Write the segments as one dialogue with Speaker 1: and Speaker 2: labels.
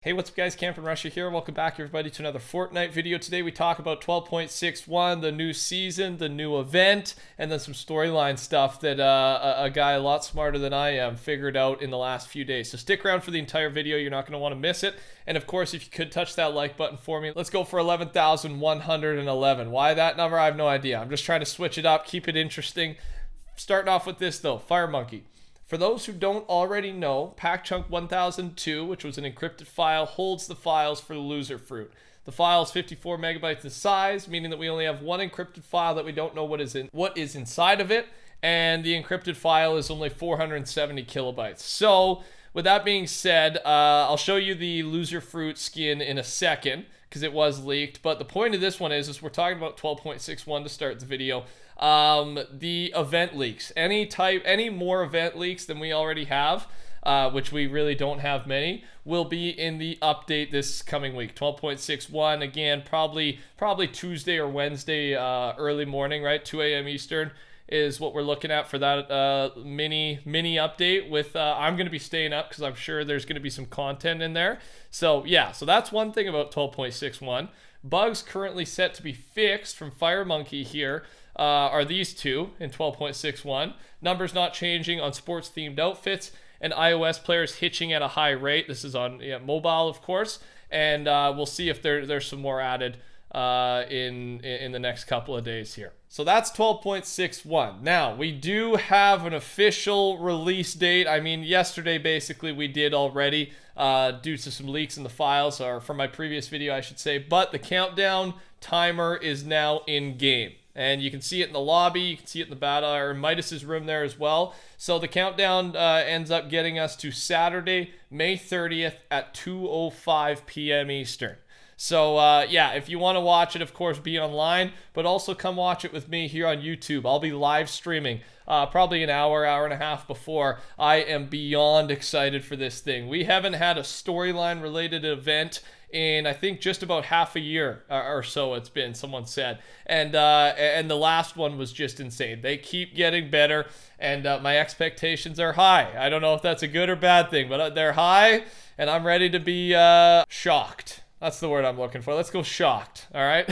Speaker 1: Hey, what's up guys, TheCampingRusher here. Welcome back everybody to another Fortnite video. Today we talk about 12.61, the new season, the new event, and then some storyline stuff that a guy a lot smarter than I am figured out in the last few days. So stick around for the entire video, you're not going to want to miss it. And of course, if you could touch that like button for me, let's go for 11,111. Why that number? I have no idea. I'm just trying to switch it up, keep it interesting. Starting off with this though, Fire Monkey. For those who don't already know, PackChunk 1002, which was an encrypted file, holds the files for the loser fruit. The file is 54 megabytes in size, meaning that we only have one encrypted file that we don't know what is inside of it, and the encrypted file is only 470 kilobytes. So, with that being said, I'll show you the loser fruit skin in a second, because it was leaked, but the point of this one is we're talking about 12.61 to start the video. The event leaks, any more event leaks than we already have, which we really don't have many, will be in the update this coming week. 12.61, again, probably Tuesday or Wednesday, early morning, right? 2 a.m. Eastern is what we're looking at for that mini update with I'm going to be staying up because I'm sure there's going to be some content in there. So yeah, so that's one thing about 12.61. Bugs currently set to be fixed from Fire Monkey here are these two in 12.61. Numbers not changing on sports themed outfits and iOS players hitching at a high rate. This is on mobile, of course, and we'll see if there's some more added in the next couple of days here. So that's 12.61. Now, we do have an official release date. I mean, yesterday, basically, we did already due to some leaks in the files, or from my previous video, I should say. But the countdown timer is now in game. And you can see it in the lobby. You can see it in the or Midas's room there as well. So the countdown ends up getting us to Saturday, May 30th at 2:05 p.m. Eastern. So, yeah, if you want to watch it, of course, be online, but also come watch it with me here on YouTube. I'll be live streaming probably an hour and a half before. I am beyond excited for this thing. We haven't had a storyline-related event in, I think, just about half a year or so it's been, someone said. And the last one was just insane. They keep getting better, and my expectations are high. I don't know if that's a good or bad thing, but they're high, and I'm ready to be shocked. That's the word I'm looking for. Let's go shocked. All right.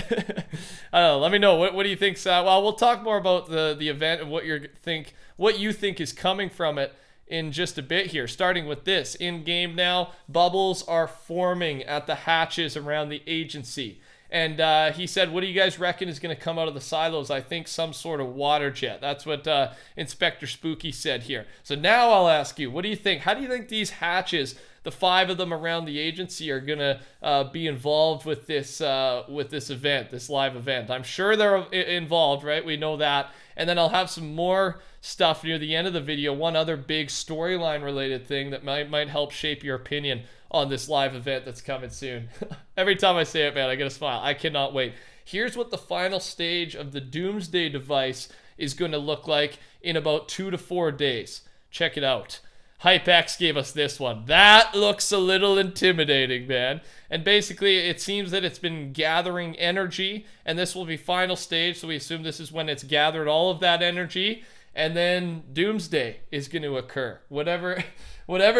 Speaker 1: I don't know. Let me know. What do you think? Well, we'll talk more about the event and what you think is coming from it in just a bit here. Starting with this in game now, bubbles are forming at the hatches around the agency. And he said, what do you guys reckon is going to come out of the silos? I think some sort of water jet. That's what Inspector Spooky said here. So now I'll ask you, what do you think? How do you think these hatches, the 5 of them around the agency, are going to be involved with this event, this live event? I'm sure they're involved, right? We know that. And then I'll have some more stuff near the end of the video. One other big storyline related thing that might help shape your opinion on this live event that's coming soon. Every time I say it, man, I get a smile. I cannot wait. Here's what the final stage of the Doomsday device is going to look like in about 2 to 4 days. Check it out. HypeX gave us this one. That looks a little intimidating, man. And basically, it seems that it's been gathering energy, and this will be final stage, so we assume this is when it's gathered all of that energy, and then Doomsday is going to occur. Whatever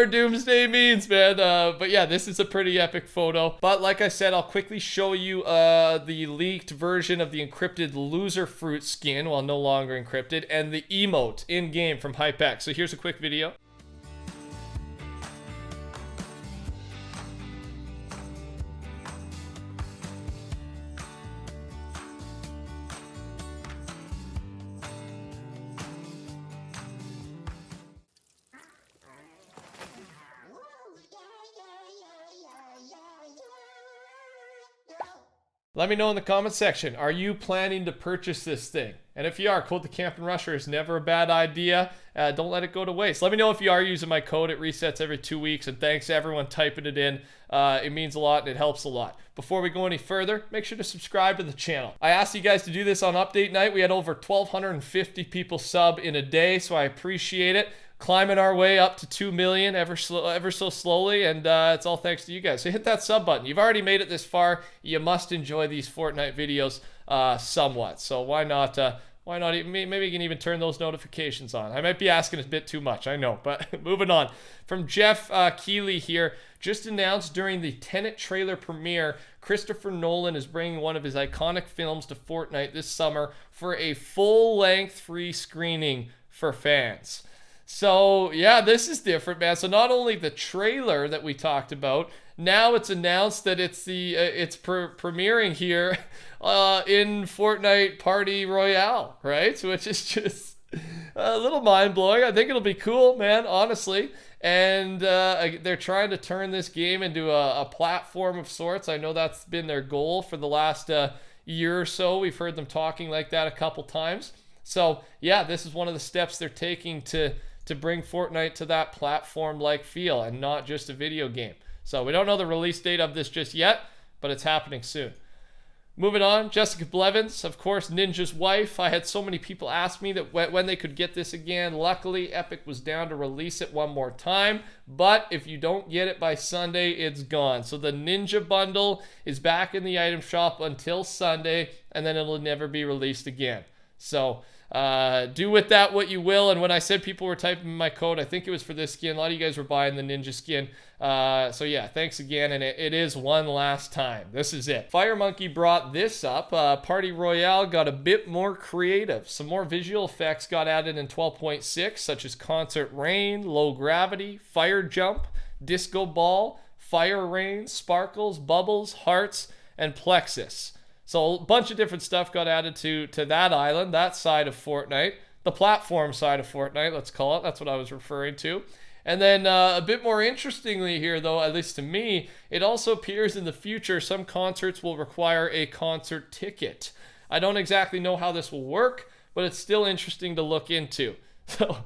Speaker 1: Doomsday means, man. But yeah, this is a pretty epic photo. But like I said, I'll quickly show you the leaked version of the encrypted loser fruit skin, while no longer encrypted, and the emote in-game from HypeX. So here's a quick video. Let me know in the comment section, are you planning to purchase this thing? And if you are, code TheCampingRusher is never a bad idea. Don't let it go to waste. Let me know if you are using my code. It resets every 2 weeks. And thanks to everyone typing it in. It means a lot and it helps a lot. Before we go any further, make sure to subscribe to the channel. I asked you guys to do this on update night. We had over 1,250 people sub in a day, so I appreciate it. Climbing our way up to 2 million ever so slowly, and it's all thanks to you guys. So hit that sub button. You've already made it this far. You must enjoy these Fortnite videos somewhat. So why not maybe you can even turn those notifications on. I might be asking a bit too much, I know, but moving on. From Jeff Keeley here, just announced during the Tenet trailer premiere, Christopher Nolan is bringing one of his iconic films to Fortnite this summer for a full-length free screening for fans. So, yeah, this is different, man. So not only the trailer that we talked about, now it's announced that it's premiering here in Fortnite Party Royale, right? Which is just a little mind-blowing. I think it'll be cool, man, honestly. And they're trying to turn this game into a platform of sorts. I know that's been their goal for the last year or so. We've heard them talking like that a couple times. So, yeah, this is one of the steps they're taking to bring Fortnite to that platform-like feel and not just a video game. So we don't know the release date of this just yet, but it's happening soon. Moving on, Jessica Blevins, of course, Ninja's wife. I had so many people ask me that when they could get this again. Luckily, Epic was down to release it one more time, but if you don't get it by Sunday, it's gone. So the Ninja bundle is back in the item shop until Sunday, and then it'll never be released again. So do with that what you will. And when I said people were typing my code, I think it was for this skin. A lot of you guys were buying the Ninja skin. So yeah, thanks again. And it is one last time. This is it. Fire Monkey brought this up. Party Royale got a bit more creative. Some more visual effects got added in 12.6, such as concert rain, low gravity, fire jump, disco ball, fire rain, sparkles, bubbles, hearts, and plexus. So a bunch of different stuff got added to that island, that side of Fortnite, the platform side of Fortnite, let's call it. That's what I was referring to. And then a bit more interestingly here, though, at least to me, it also appears in the future some concerts will require a concert ticket. I don't exactly know how this will work, but it's still interesting to look into. So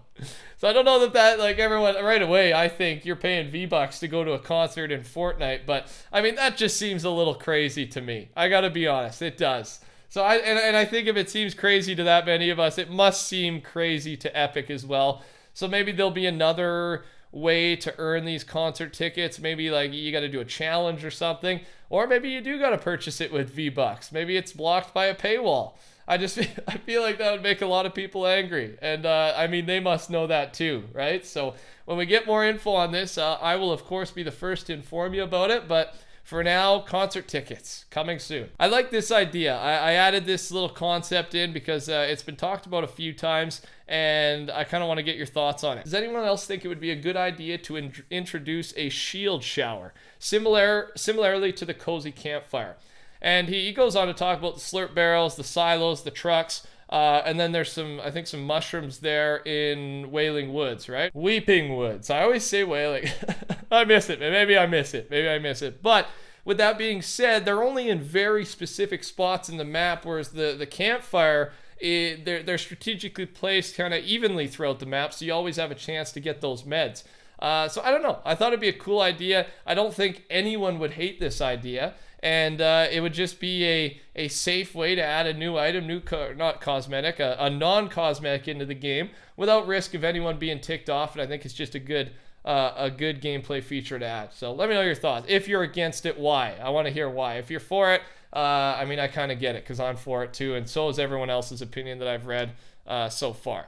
Speaker 1: I don't know that like everyone right away, I think you're paying V-Bucks to go to a concert in Fortnite, but I mean, that just seems a little crazy to me. I gotta be honest, it does. So I think if it seems crazy to that many of us, it must seem crazy to Epic as well. So maybe there'll be another way to earn these concert tickets. Maybe like you got to do a challenge or something, or maybe you do got to purchase it with V-Bucks. Maybe it's blocked by a paywall. I feel like that would make a lot of people angry. And I mean, they must know that too, right? So when we get more info on this, I will of course be the first to inform you about it. But for now, concert tickets coming soon. I like this idea. I added this little concept in because it's been talked about a few times, and I kind of want to get your thoughts on it. Does anyone else think it would be a good idea to introduce a shield shower, similarly to the cozy campfire? And he goes on to talk about the slurp barrels, the silos, the trucks, and then there's I think some mushrooms there in Wailing Woods, right? Weeping Woods. I always say Wailing. I miss it. Maybe I miss it. But with that being said, they're only in very specific spots in the map, whereas the campfire, they're strategically placed kind of evenly throughout the map, so you always have a chance to get those meds. So I don't know. I thought it'd be a cool idea. I don't think anyone would hate this idea. And it would just be a safe way to add a new item, not cosmetic, a non-cosmetic into the game without risk of anyone being ticked off. And I think it's just a good gameplay feature to add. So let me know your thoughts. If you're against it, why? I want to hear why. If you're for it, I mean, I kind of get it because I'm for it too. And so is everyone else's opinion that I've read so far.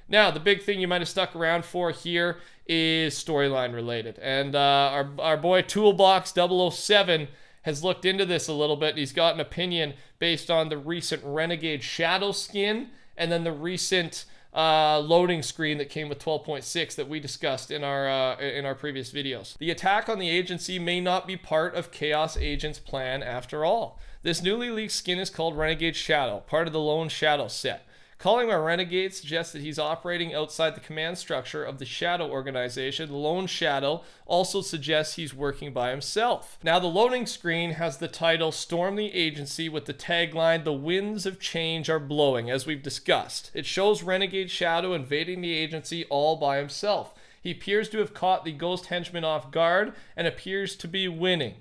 Speaker 1: Now, the big thing you might have stuck around for here is storyline related. And our boy Toolbox 007 has looked into this a little bit. He's got an opinion based on the recent Renegade Shadow skin and then the recent loading screen that came with 12.6 that we discussed in our previous videos. The attack on the agency may not be part of Chaos Agent's plan after all. This newly leaked skin is called Renegade Shadow, part of the Lone Shadow set. Calling him a renegade suggests that he's operating outside the command structure of the Shadow organization. Lone Shadow also suggests he's working by himself. Now, the loading screen has the title Storm the Agency with the tagline, "The winds of change are blowing," as we've discussed. It shows Renegade Shadow invading the agency all by himself. He appears to have caught the ghost henchman off guard and appears to be winning.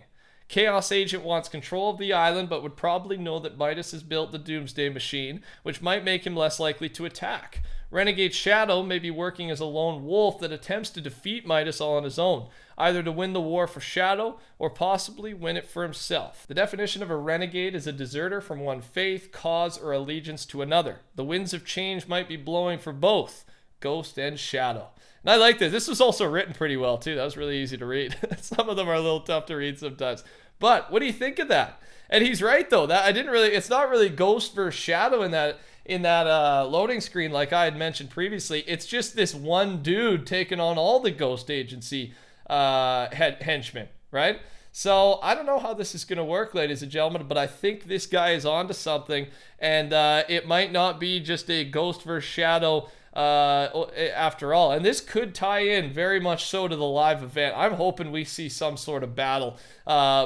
Speaker 1: Chaos Agent wants control of the island, but would probably know that Midas has built the Doomsday Machine, which might make him less likely to attack. Renegade Shadow may be working as a lone wolf that attempts to defeat Midas all on his own, either to win the war for Shadow or possibly win it for himself. The definition of a renegade is a deserter from one faith, cause, or allegiance to another. The winds of change might be blowing for both, Ghost and Shadow. And I like this. This was also written pretty well too. That was really easy to read. Some of them are a little tough to read sometimes. But what do you think of that? And he's right though. That I didn't really. It's not really Ghost versus Shadow in that loading screen like I had mentioned previously. It's just this one dude taking on all the Ghost Agency henchmen, right? So I don't know how this is going to work, ladies and gentlemen, but I think this guy is onto something, and it might not be just a Ghost versus Shadow after all. And this could tie in very much so to the live event. I'm hoping we see some sort of battle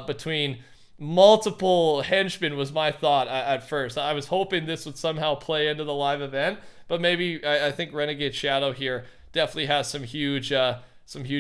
Speaker 1: between multiple henchmen was my thought at first. I was hoping this would somehow play into the live event, but maybe I think Renegade Shadow here definitely has some huge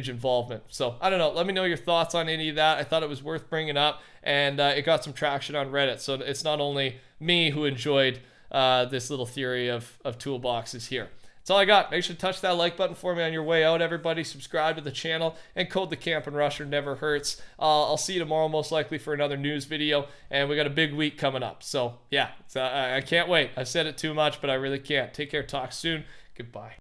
Speaker 1: involvement. So I don't know. Let me know your thoughts on any of that. I thought it was worth bringing up, and it got some traction on Reddit. So it's not only me who enjoyed this little theory of toolboxes here. That's all I got. Make sure to touch that like button for me on your way out, everybody. Subscribe to the channel, and code TheCampingRusher never hurts. I'll see you tomorrow most likely for another news video, and we got a big week coming up. So yeah, I can't wait. I've said it too much, but I really can't. Take care. Talk soon. Goodbye.